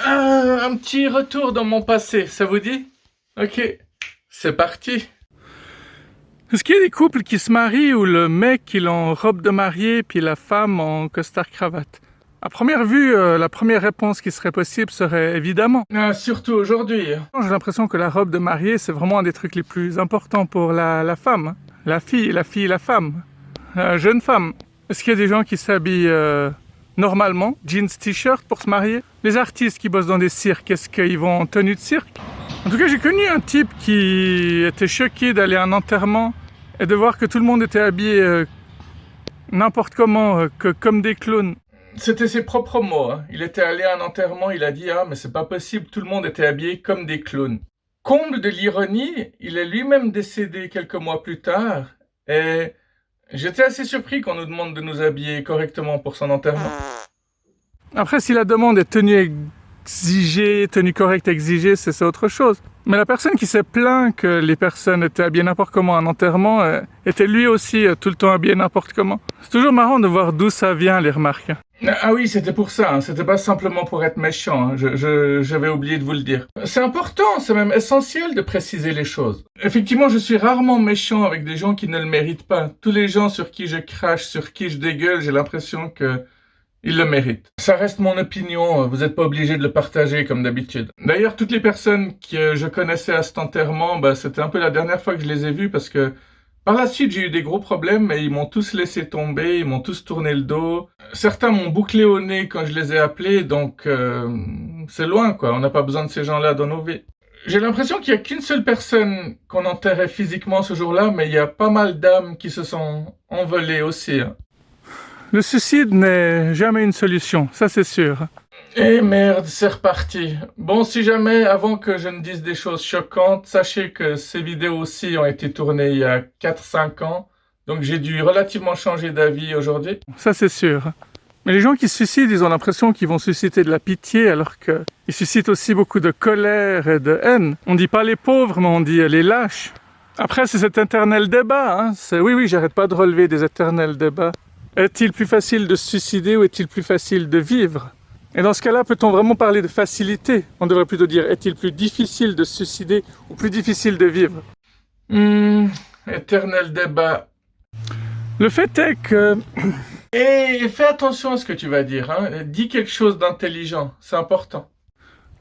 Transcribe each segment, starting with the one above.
Un petit retour dans mon passé, ça vous dit? Ok, c'est parti. Est-ce qu'il y a des couples qui se marient où le mec il est en robe de mariée puis la femme en costard-cravate? À première vue, la première réponse qui serait possible serait évidemment. Surtout aujourd'hui. J'ai l'impression que la robe de mariée c'est vraiment un des trucs les plus importants pour la femme. La fille, la femme. La jeune femme. Est-ce qu'il y a des gens qui s'habillent normalement, jeans, t-shirt pour se marier? Les artistes qui bossent dans des cirques, est-ce qu'ils vont en tenue de cirque? En tout cas, j'ai connu un type qui était choqué d'aller à un enterrement et de voir que tout le monde était habillé n'importe comment, comme des clowns. C'était ses propres mots. Hein. Il était allé à un enterrement, il a dit « Ah, mais c'est pas possible, tout le monde était habillé comme des clowns. » Comble de l'ironie, il est lui-même décédé quelques mois plus tard et j'étais assez surpris qu'on nous demande de nous habiller correctement pour son enterrement. Après, si la demande est tenue exigée, tenue correcte exigée, c'est autre chose. Mais la personne qui s'est plaint que les personnes étaient habillées n'importe comment à un enterrement était lui aussi tout le temps habillé n'importe comment. C'est toujours marrant de voir d'où ça vient, les remarques. Ah oui, c'était pour ça, hein. C'était pas simplement pour être méchant, hein. J'avais oublié de vous le dire. C'est important, c'est même essentiel de préciser les choses. Effectivement, je suis rarement méchant avec des gens qui ne le méritent pas. Tous les gens sur qui je crache, sur qui je dégueule, j'ai l'impression que ils le méritent. Ça reste mon opinion, vous n'êtes pas obligé de le partager comme d'habitude. D'ailleurs, toutes les personnes que je connaissais à cet enterrement, c'était un peu la dernière fois que je les ai vues parce que par la suite, j'ai eu des gros problèmes, mais ils m'ont tous laissé tomber, ils m'ont tous tourné le dos. Certains m'ont bouclé au nez quand je les ai appelés, donc c'est loin, quoi. On n'a pas besoin de ces gens-là dans nos vies. J'ai l'impression qu'il n'y a qu'une seule personne qu'on enterrait physiquement ce jour-là, mais il y a pas mal d'âmes qui se sont envolées aussi. Hein. Le suicide n'est jamais une solution, ça c'est sûr. Eh merde, c'est reparti. Bon, si jamais, avant que je ne dise des choses choquantes, sachez que ces vidéos aussi ont été tournées il y a 4-5 ans, donc j'ai dû relativement changer d'avis aujourd'hui. Ça c'est sûr. Mais les gens qui se suicident, ils ont l'impression qu'ils vont susciter de la pitié, alors qu'ils suscitent aussi beaucoup de colère et de haine. On dit pas les pauvres, mais on dit les lâches. Après, c'est cet éternel débat, hein. Oui, j'arrête pas de relever des éternels débats. Est-il plus facile de se suicider ou est-il plus facile de vivre? Et dans ce cas-là, peut-on vraiment parler de facilité? On devrait plutôt dire, est-il plus difficile de se suicider ou plus difficile de vivre? Éternel débat. Le fait est que... Et fais attention à ce que tu vas dire, hein. Dis quelque chose d'intelligent, c'est important.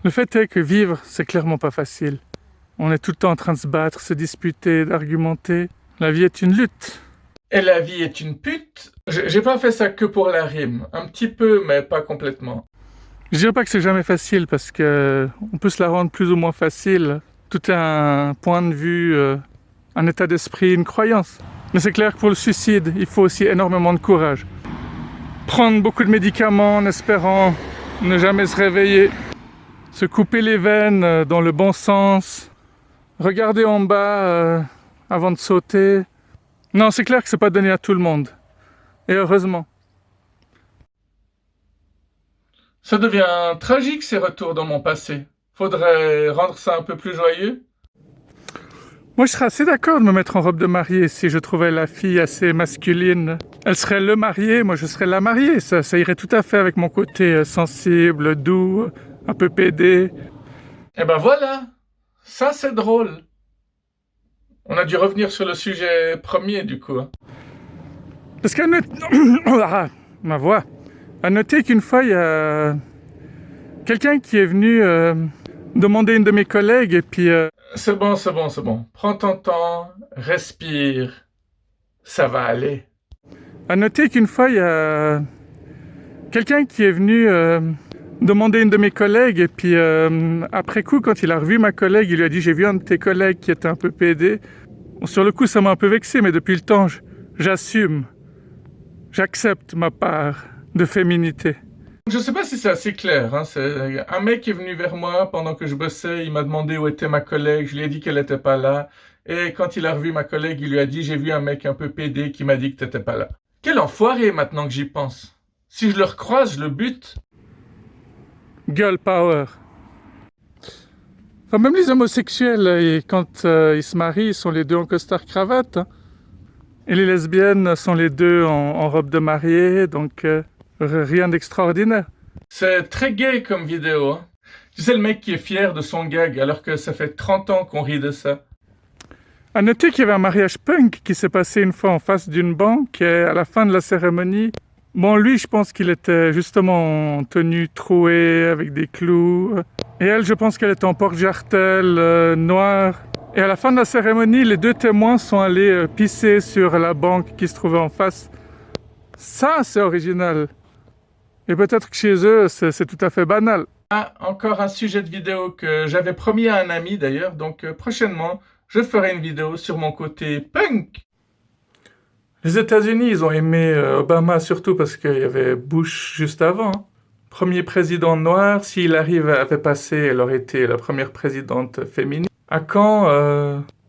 Le fait est que vivre, c'est clairement pas facile. On est tout le temps en train de se battre, se disputer, d'argumenter. La vie est une lutte. Et la vie est une pute? J'ai pas fait ça que pour la rime. Un petit peu, mais pas complètement. Je dirais pas que c'est jamais facile parce que on peut se la rendre plus ou moins facile. Tout est un point de vue, un état d'esprit, une croyance. Mais c'est clair que pour le suicide, il faut aussi énormément de courage. Prendre beaucoup de médicaments en espérant ne jamais se réveiller. Se couper les veines dans le bon sens. Regarder en bas avant de sauter. Non, c'est clair que c'est pas donné à tout le monde. Et heureusement. Ça devient tragique ces retours dans mon passé. Faudrait rendre ça un peu plus joyeux. Moi, je serais assez d'accord de me mettre en robe de mariée si je trouvais la fille assez masculine. Elle serait le marié, moi je serais la mariée. Ça irait tout à fait avec mon côté sensible, doux, un peu pédé. Et ben voilà, ça c'est drôle. On a dû revenir sur le sujet premier du coup. Parce qu'à noter... ma voix. À noter qu'une fois, il y a quelqu'un qui est venu demander une de mes collègues et puis... C'est bon. Prends ton temps, respire. Ça va aller. À noter qu'une fois, il y a quelqu'un qui est venu demander une de mes collègues et puis après coup, quand il a revu ma collègue, il lui a dit « J'ai vu un de tes collègues qui était un peu pédé. » Bon, sur le coup, ça m'a un peu vexé, mais depuis le temps, j'assume. J'accepte ma part de féminité. Je sais pas si c'est assez clair, hein. C'est un mec qui est venu vers moi pendant que je bossais, il m'a demandé où était ma collègue, je lui ai dit qu'elle était pas là. Et quand il a revu ma collègue, il lui a dit « J'ai vu un mec un peu pédé qui m'a dit que t'étais pas là. » Quel enfoiré maintenant que j'y pense. Si je le recroise, je le bute. Girl power. Enfin, même les homosexuels, quand ils se marient, ils sont les deux en costard-cravate. Hein. Et les lesbiennes sont les deux en robe de mariée, donc rien d'extraordinaire. C'est très gay comme vidéo, hein. Tu sais, le mec qui est fier de son gag alors que ça fait 30 ans qu'on rit de ça. À noter qu'il y avait un mariage punk qui s'est passé une fois en face d'une banque et à la fin de la cérémonie, bon, lui, je pense qu'il était justement en tenue trouée avec des clous. Et elle, je pense qu'elle était en porte-jartel noir. Et à la fin de la cérémonie, les deux témoins sont allés pisser sur la banque qui se trouvait en face. Ça, c'est original. Et peut-être que chez eux, c'est tout à fait banal. Ah, encore un sujet de vidéo que j'avais promis à un ami d'ailleurs, donc prochainement, je ferai une vidéo sur mon côté punk. Les États-Unis, ils ont aimé Obama surtout parce qu'il y avait Bush juste avant, hein. Premier président noir, s'il avait passé, elle aurait été la première présidente féminine. À quand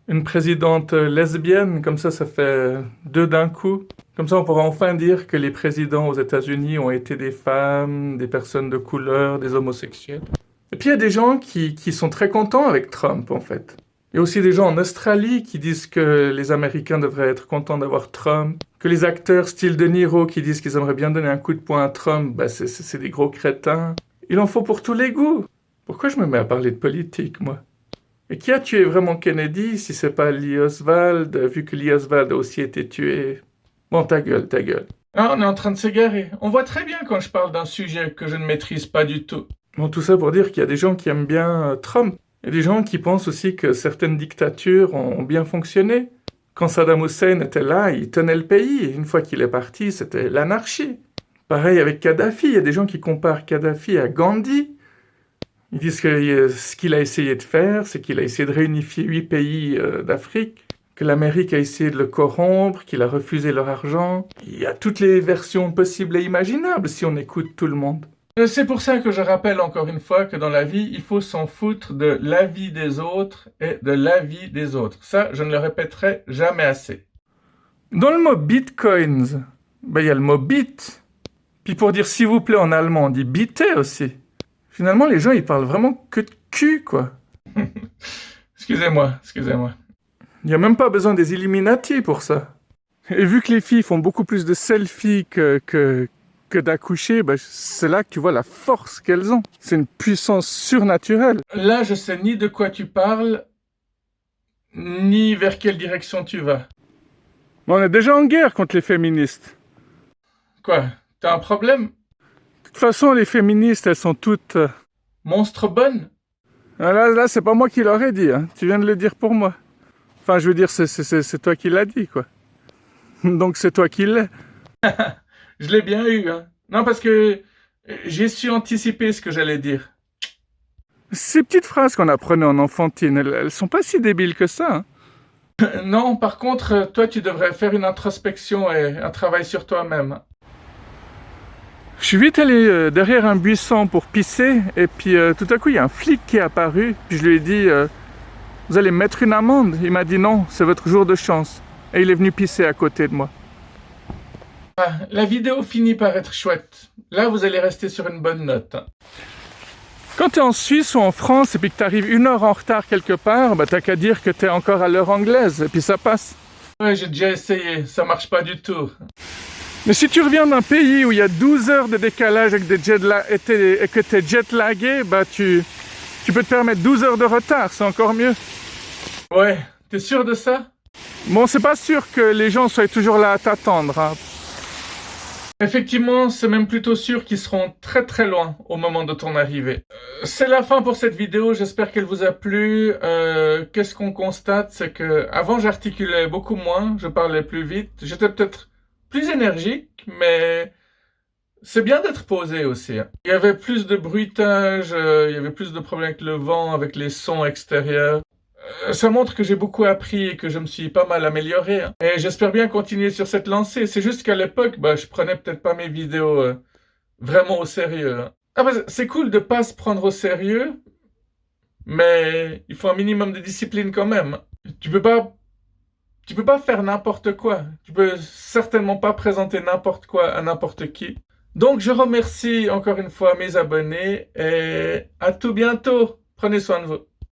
une présidente lesbienne, comme ça fait deux d'un coup. Comme ça, on pourra enfin dire que les présidents aux États-Unis ont été des femmes, des personnes de couleur, des homosexuels. Et puis il y a des gens qui sont très contents avec Trump, en fait. Il y a aussi des gens en Australie qui disent que les Américains devraient être contents d'avoir Trump, que les acteurs style De Niro qui disent qu'ils aimeraient bien donner un coup de poing à Trump, bah c'est des gros crétins. Il en faut pour tous les goûts. Pourquoi je me mets à parler de politique, moi? Et qui a tué vraiment Kennedy si c'est pas Lee Oswald, vu que Lee Oswald a aussi été tué? Bon, ta gueule, ta gueule. Ah, on est en train de s'égarer. On voit très bien quand je parle d'un sujet que je ne maîtrise pas du tout. Bon, tout ça pour dire qu'il y a des gens qui aiment bien Trump. Il y a des gens qui pensent aussi que certaines dictatures ont bien fonctionné. Quand Saddam Hussein était là, il tenait le pays. Une fois qu'il est parti, c'était l'anarchie. Pareil avec Kadhafi. Il y a des gens qui comparent Kadhafi à Gandhi. Ils disent que ce qu'il a essayé de faire, c'est qu'il a essayé de réunifier 8 pays d'Afrique, que l'Amérique a essayé de le corrompre, qu'il a refusé leur argent. Il y a toutes les versions possibles et imaginables si on écoute tout le monde. C'est pour ça que je rappelle encore une fois que dans la vie, il faut s'en foutre de l'avis des autres et de l'avis des autres. Ça, je ne le répéterai jamais assez. Dans le mot bitcoins, il y a le mot bit. Puis pour dire s'il vous plaît en allemand, on dit bitte aussi. Finalement, les gens, ils parlent vraiment que de cul, quoi. Excusez-moi. Il n'y a même pas besoin des Illuminati pour ça. Et vu que les filles font beaucoup plus de selfies que d'accoucher, c'est là que tu vois la force qu'elles ont. C'est une puissance surnaturelle. Là, je sais ni de quoi tu parles, ni vers quelle direction tu vas. On est déjà en guerre contre les féministes. Quoi? T'as un problème? De toute façon, les féministes, elles sont toutes... monstres bonnes? Là, c'est pas moi qui l'aurais dit, hein. Tu viens de le dire pour moi. Enfin, je veux dire, c'est toi qui l'as dit, quoi. Donc c'est toi qui l'es. Je l'ai bien eu, hein. Non, parce que j'ai su anticiper ce que j'allais dire. Ces petites phrases qu'on apprenait en enfantine, elles sont pas si débiles que ça, hein. Non, par contre, toi, tu devrais faire une introspection et un travail sur toi-même. Je suis vite allé derrière un buisson pour pisser, et puis tout à coup, il y a un flic qui est apparu, puis je lui ai dit vous allez me mettre une amende? Il m'a dit non, c'est votre jour de chance. Et il est venu pisser à côté de moi. Ah, la vidéo finit par être chouette. Là, vous allez rester sur une bonne note. Quand t'es en Suisse ou en France et puis que t'arrives 1 heure en retard quelque part, t'as qu'à dire que t'es encore à l'heure anglaise, et puis ça passe. Ouais, j'ai déjà essayé, ça marche pas du tout. Mais si tu reviens d'un pays où il y a 12 heures de décalage avec et que t'es jet-lagué, tu peux te permettre 12 heures de retard, c'est encore mieux. Ouais, t'es sûr de ça? Bon, c'est pas sûr que les gens soient toujours là à t'attendre, hein. Effectivement, c'est même plutôt sûr qu'ils seront très très loin au moment de ton arrivée. C'est la fin pour cette vidéo, j'espère qu'elle vous a plu. Qu'est-ce qu'on constate? C'est que avant j'articulais beaucoup moins, je parlais plus vite, j'étais peut-être plus énergique, mais c'est bien d'être posé aussi, hein. Il y avait plus de bruitage, il y avait plus de problèmes avec le vent, avec les sons extérieurs. Ça montre que j'ai beaucoup appris et que je me suis pas mal amélioré, hein. Et j'espère bien continuer sur cette lancée. C'est juste qu'à l'époque, je prenais peut-être pas mes vidéos vraiment au sérieux, hein. Ah c'est cool de pas se prendre au sérieux, mais il faut un minimum de discipline quand même. Tu peux pas faire n'importe quoi. Tu peux certainement pas présenter n'importe quoi à n'importe qui. Donc je remercie encore une fois mes abonnés et à tout bientôt. Prenez soin de vous.